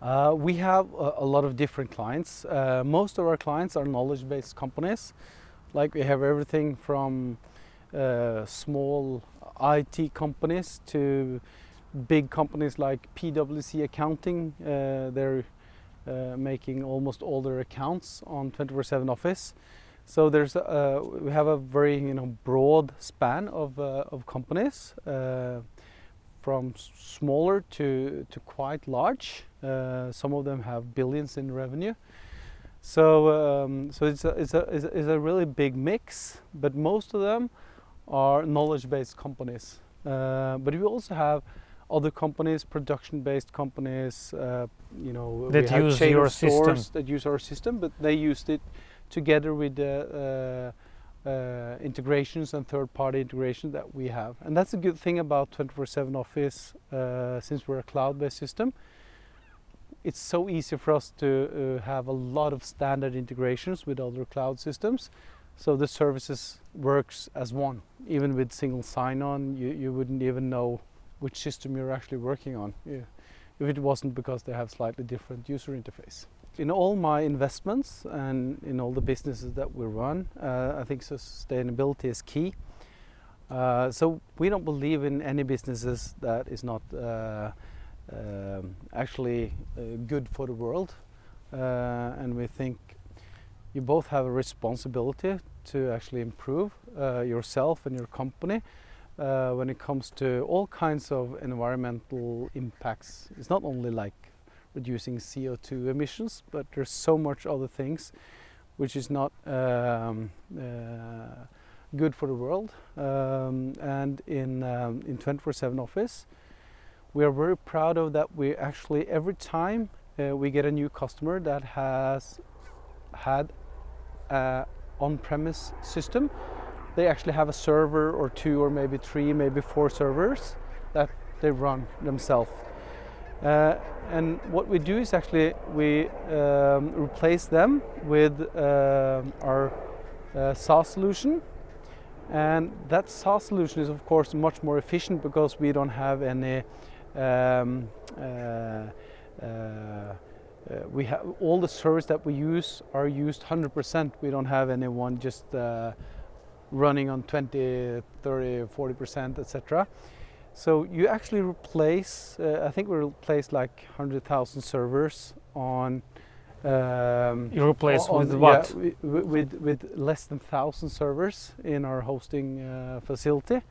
We have a lot of different clients. Most of our clients are knowledge-based companies. Like, we have everything from small IT companies to big companies like PwC Accounting. They're making almost all their accounts on 24SevenOffice. So we have a very, you know, broad span of companies, from smaller to quite large. Some of them have billions in revenue. So it's a really big mix, but most of them are knowledge-based companies. But we also have other companies, production-based companies, you know, that we have use chain your of stores system. that use our system, but they used it together with integrations and third-party integration that we have. And that's a good thing about 24SevenOffice, since we're a cloud-based system. It's so easy for us to have a lot of standard integrations with other cloud systems. So the services works as one. Even with single sign-on, you wouldn't even know which system you're actually working on if it wasn't because they have slightly different user interface. In all my investments and in all the businesses that we run, I think sustainability is key. So we don't believe in any businesses that is not actually good for the world. And we think you both have a responsibility to actually improve yourself and your company when it comes to all kinds of environmental impacts. It's not only like reducing CO2 emissions, but there's so much other things which is not good for the world. And in 24SevenOffice, we are very proud of that. We actually, every time we get a new customer that has had an on-premise system, they actually have a server or two or maybe three, maybe four servers that they run themselves. And what we do is actually we replace them with our SaaS solution. And that SaaS solution is of course much more efficient because we don't have any we have all the servers that we use are used 100%. We don't have anyone just running on 20, 30, 40%, etc. So you actually replace, I think we replace like 100,000 servers on. You replace with what? Yeah, with less than 1,000 servers in our hosting facility.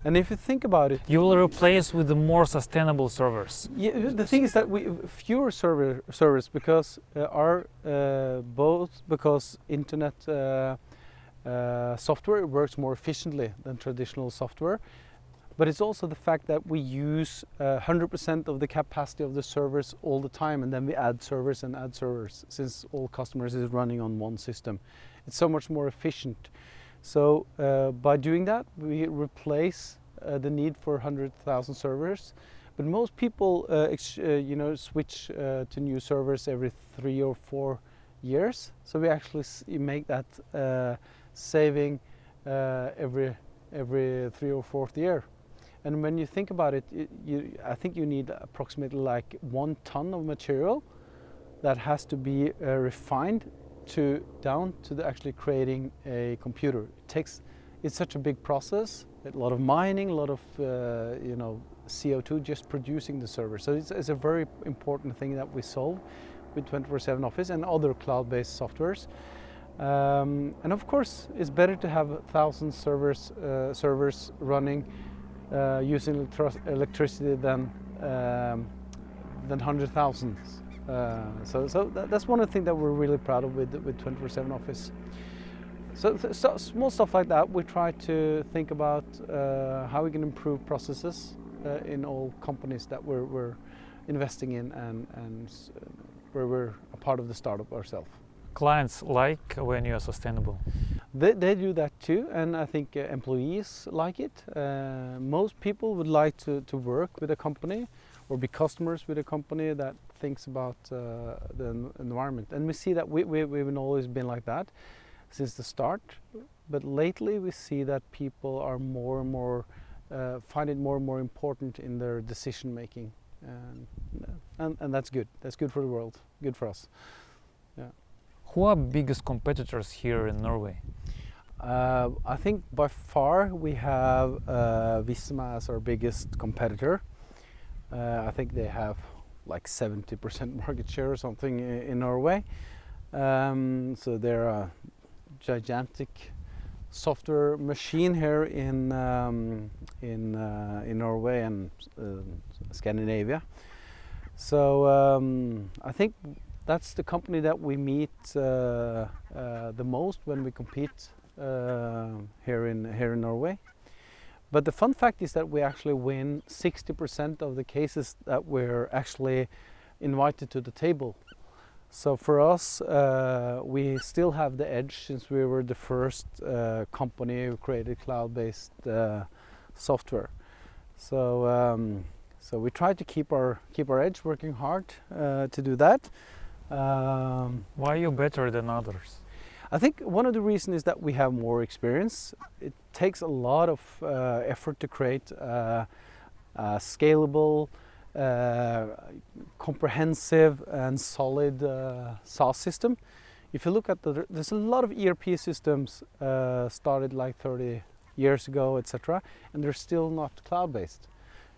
And if you think about it, you will replace with the more sustainable servers. Yeah, the thing is that fewer servers because both because internet software works more efficiently than traditional software, but it's also the fact that we use 100% of the capacity of the servers all the time, and then we add servers and add servers since all customers is running on one system. It's so much more efficient. So by doing that, we replace the need for 100,000 servers. But most people, you know, switch to new servers every 3 or 4 years. So we actually make that saving every 3 or 4th year. And when you think about it, I think you need approximately like 1 ton of material that has to be refined down to actually creating a computer. It's such a big process, a lot of mining, a lot of you know, CO2 just producing the server. So it's a very important thing that we solve 24SevenOffice and other cloud-based softwares. And of course, it's better to have 1,000 servers running using electricity than 100,000. So that's one of the things that we're really proud of with 24SevenOffice. So small stuff like that, we try to think about how we can improve processes in all companies that we're investing in and where we're a part of the startup ourselves. Clients like when you are sustainable? They do that too, and I think employees like it. Most people would like to work with a company or be customers with a company that thinks about the environment. And we see that we've always been like that since the start, but lately we see that people are more and more find it more and more important in their decision making, and that's good. That's good for the world, good for us. Yeah. Who are biggest competitors here in Norway? I think by far we have Visma as our biggest competitor. I think they have like 70% market share or something in Norway. So they're a gigantic software machine here in Norway and Scandinavia. So I think that's the company that we meet the most when we compete here in Norway. But the fun fact is that we actually win 60% of the cases that we're actually invited to the table. So for us, we still have the edge since we were the first company who created cloud-based software. So we try to keep our edge, working hard to do that. Why are you better than others? I think one of the reasons is that we have more experience. It takes a lot of effort to create a scalable, comprehensive and solid SaaS system. If you look at there's a lot of ERP systems started like 30 years ago, etc., and they're still not cloud-based.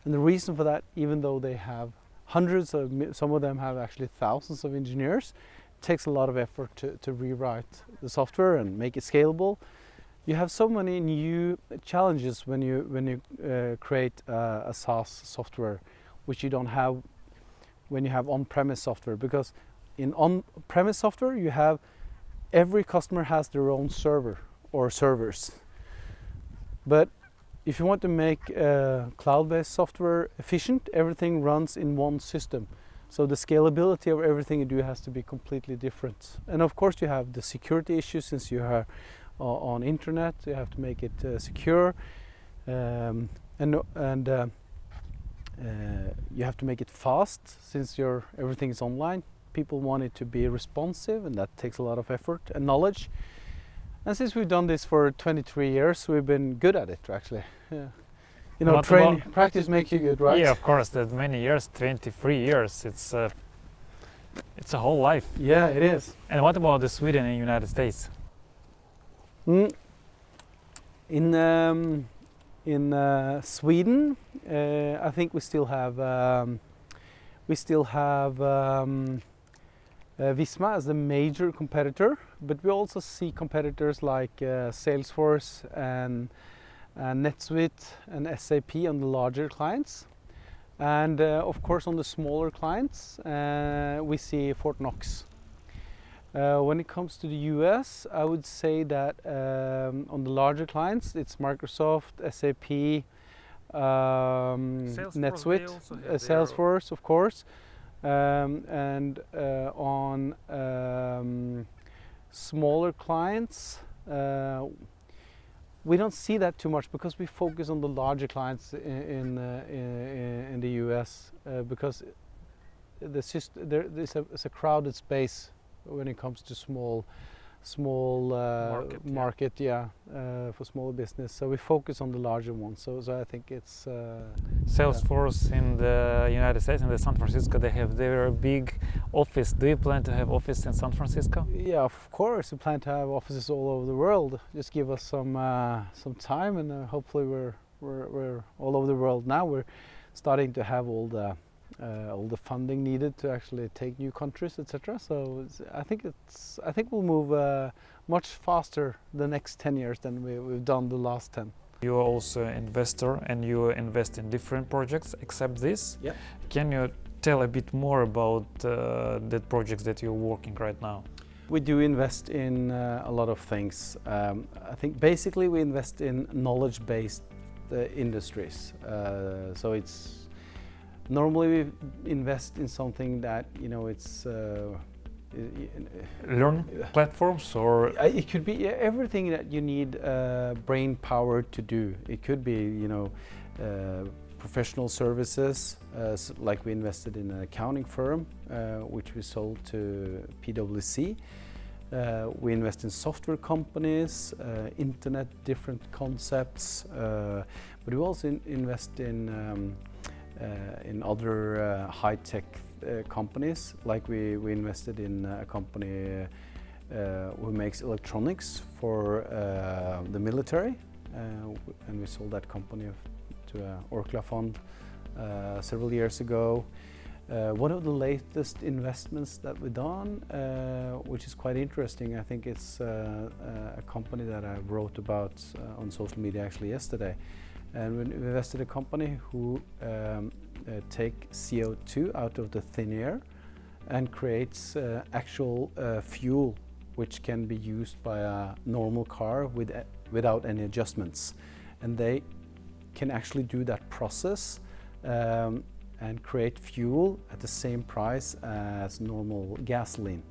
And the reason for that, even though they have hundreds of, some of them have actually thousands of engineers, it takes a lot of effort to rewrite the software and make it scalable. You have so many new challenges when you create a SaaS software, which you don't have when you have on-premise software, because in on-premise software you have every customer has their own server or servers. But if you want to make cloud-based software efficient, everything runs in one system. So the scalability of everything you do has to be completely different. And of course you have the security issues since you are on internet. You have to make it secure, and you have to make it fast since everything is online. People want it to be responsive, and that takes a lot of effort and knowledge. And since we've done this for 23 years, we've been good at it actually. Yeah. You know, practice makes you good, right? Yeah, of course. That many years, 23 years. It's a whole life. Yeah, it is. And what about the Sweden and United States? In Sweden, I think we still have Visma as the major competitor, but we also see competitors like Salesforce and NetSuite and SAP on the larger clients, and of course on the smaller clients we see Fortnox. When it comes to the US, I would say that on the larger clients it's Microsoft, SAP, NetSuite, Salesforce of course, and on smaller clients we don't see that too much because we focus on the larger clients in the US because it's a crowded space when it comes to small market, for small business. So we focus on the larger ones. So I think it's Salesforce in the United States and San Francisco. They have their big office. Do you plan to have office in San Francisco? Yeah, of course. We plan to have offices all over the world. Just give us some time, and hopefully we're all over the world now. We're starting to have all the all the funding needed to actually take new countries, etc. So I think we'll move much faster the next 10 years than we've done the last 10. You are also an investor and you invest in different projects except this. Yeah. Can you tell a bit more about the projects that you're working right now? We do invest in a lot of things. I think basically we invest in knowledge-based industries. So it's normally we invest in something that it's learning platforms, or it could be everything that you need brain power to do. It could be professional services, like we invested in an accounting firm which we sold to PwC. We invest in software companies, internet, different concepts, but we also invest in other high-tech companies. Like we invested in a company who makes electronics for the military, and we sold that company to Orkla fund several years ago. One of the latest investments that we've done, which is quite interesting, I think it's a company that I wrote about on social media actually yesterday. And we invested in a company who take CO2 out of the thin air and creates actual fuel which can be used by a normal car without any adjustments. And they can actually do that process and create fuel at the same price as normal gasoline.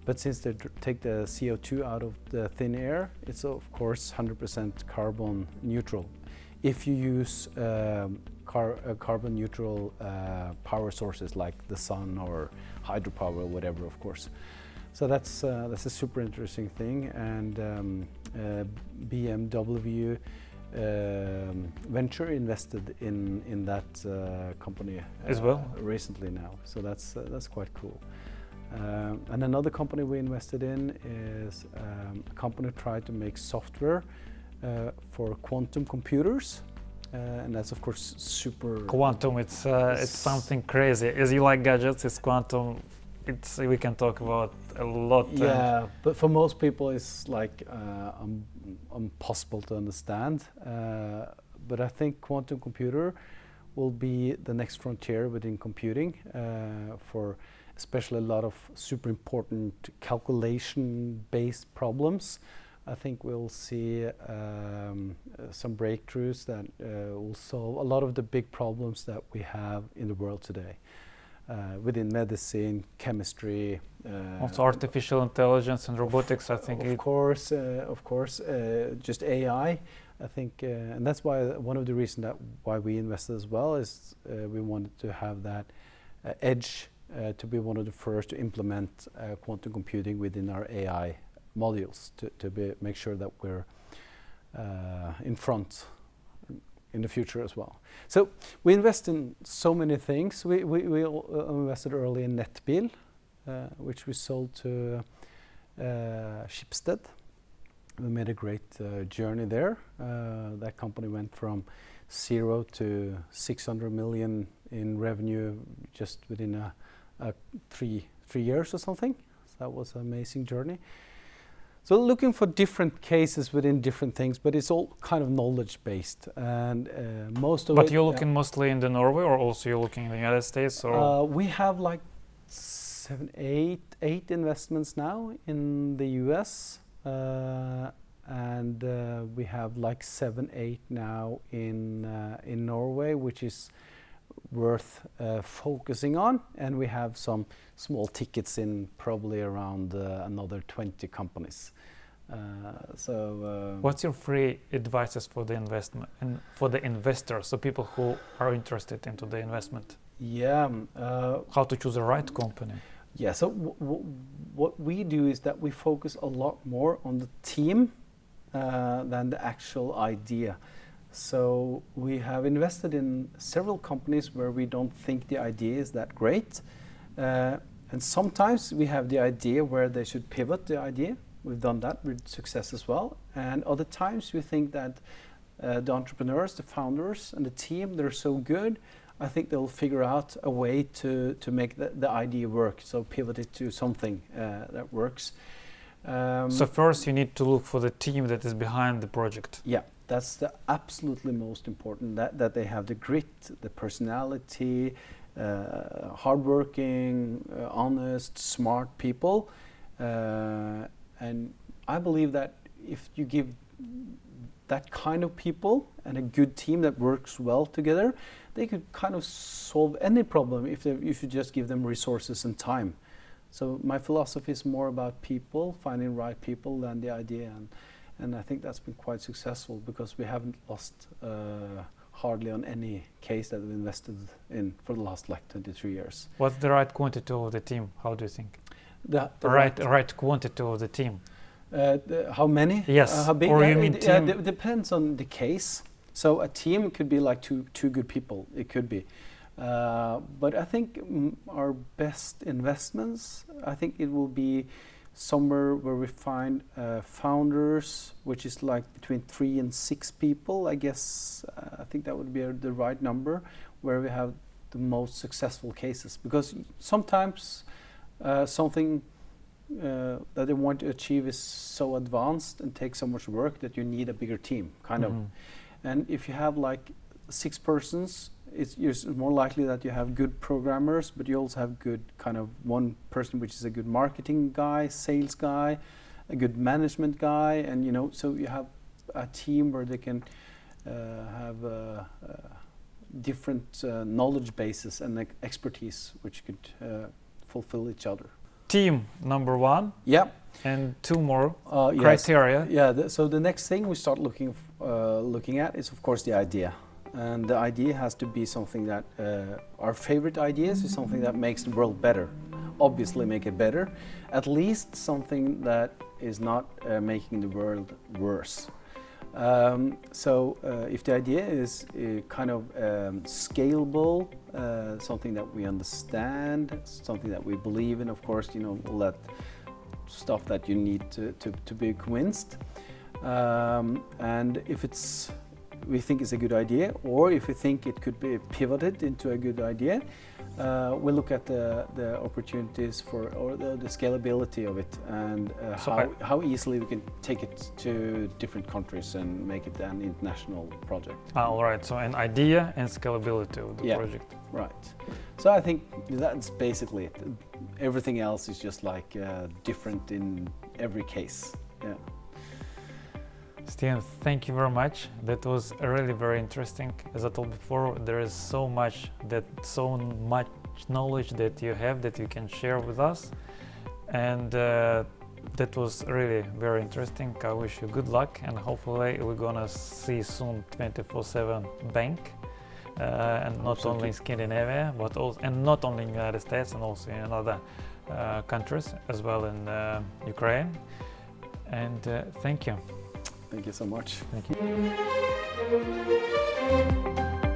But since they take the CO2 out of the thin air, it's of course 100% carbon neutral. If you use carbon neutral power sources like the sun or hydropower or whatever, of course. So that's a super interesting thing. And BMW venture invested in that company as well recently now. So that's quite cool. And another company we invested in is a company who tried to make software for quantum computers, and that's of course super. Quantum, it's something crazy. As you like gadgets, it's quantum. We can talk about a lot. Yeah, but for most people it's like impossible to understand. But I think quantum computer will be the next frontier within computing for especially a lot of super important calculation-based problems. I think we'll see some breakthroughs that will solve a lot of the big problems that we have in the world today. Within medicine, chemistry. Also artificial intelligence and robotics, I think. Of course, just AI. I think, and that's why one of the reasons why we invested as well is we wanted to have that edge to be one of the first to implement quantum computing within our AI modules to make sure that we're in front in the future as well. So we invest in so many things. We invested early in Nettbil, which we sold to Schibsted. We made a great journey there. That company went from 0 to 600 million in revenue just within three years or something. So that was an amazing journey. So looking for different cases within different things, but it's all kind of knowledge-based, and most of it. But you're looking mostly in the Norway, or also you're looking in the United States, or? We have like 8 investments now in the US, and we have like 7-8 now in Norway, which is worth focusing on, and we have some small tickets in probably around another 20 companies. What's your free advices for the investment and for the investors, so people who are interested into the investment? Yeah. How to choose the right company? Yeah. So what we do is that we focus a lot more on the team than the actual idea. So we have invested in several companies where we don't think the idea is that great. And sometimes we have the idea where they should pivot the idea. We've done that with success as well. And other times we think that the entrepreneurs, the founders and the team, they're so good. I think they'll figure out a way to make the idea work. So pivot it to something that works. So first you need to look for the team that is behind the project. Yeah, that's the absolutely most important, that they have the grit, the personality, hardworking, honest, smart people. And I believe that if you give that kind of people and a good team that works well together, they could kind of solve any problem if you just give them resources and time. So my philosophy is more about people, finding right people, than the idea, and I think that's been quite successful because we haven't lost hardly on any case that we invested in for the last like 23 years. What's the right quantity of the team? How do you think? The right quantity of the team. How many? Yes. How big? Or you mean team? It depends on the case. So a team could be like two good people. It could be. But I think our best investments, I think it will be somewhere where we find founders, which is like between 3 and 6 people. I guess I think that would be the right number, where we have the most successful cases. Because sometimes something that they want to achieve is so advanced and takes so much work that you need a bigger team, kind of. And if you have like 6 persons, it's more likely that you have good programmers, but you also have good kind of one person which is a good marketing guy, sales guy, a good management guy, and you know, so you have a team where they can have different knowledge bases and expertise which could fulfill each other. Team number 1. Yeah. And 2 more yes. criteria. Yeah. So the next thing we start looking at is of course the idea. And the idea has to be something that our favorite ideas is something that makes the world better. Obviously make it better. At least something that is not making the world worse. So if the idea is kind of scalable, something that we understand, something that we believe in, of course, you know, all that stuff that you need to be convinced. And if we think it's a good idea, or if we think it could be pivoted into a good idea, we look at the opportunities or the scalability of it, and how easily we can take it to different countries and make it an international project. All right, so an idea and scalability of the project. Right. So I think that's basically it. Everything else is just like different in every case. Yeah. Stian, thank you very much. That was really very interesting. As I told before, there is so much knowledge that you have that you can share with us, and that was really very interesting. I wish you good luck, and hopefully we're gonna see soon 24/7 bank, and not Absolutely. only in Scandinavia, but also, and not only in the United States, and also in other countries as well in Ukraine. And thank you. Thank you so much. Thank you.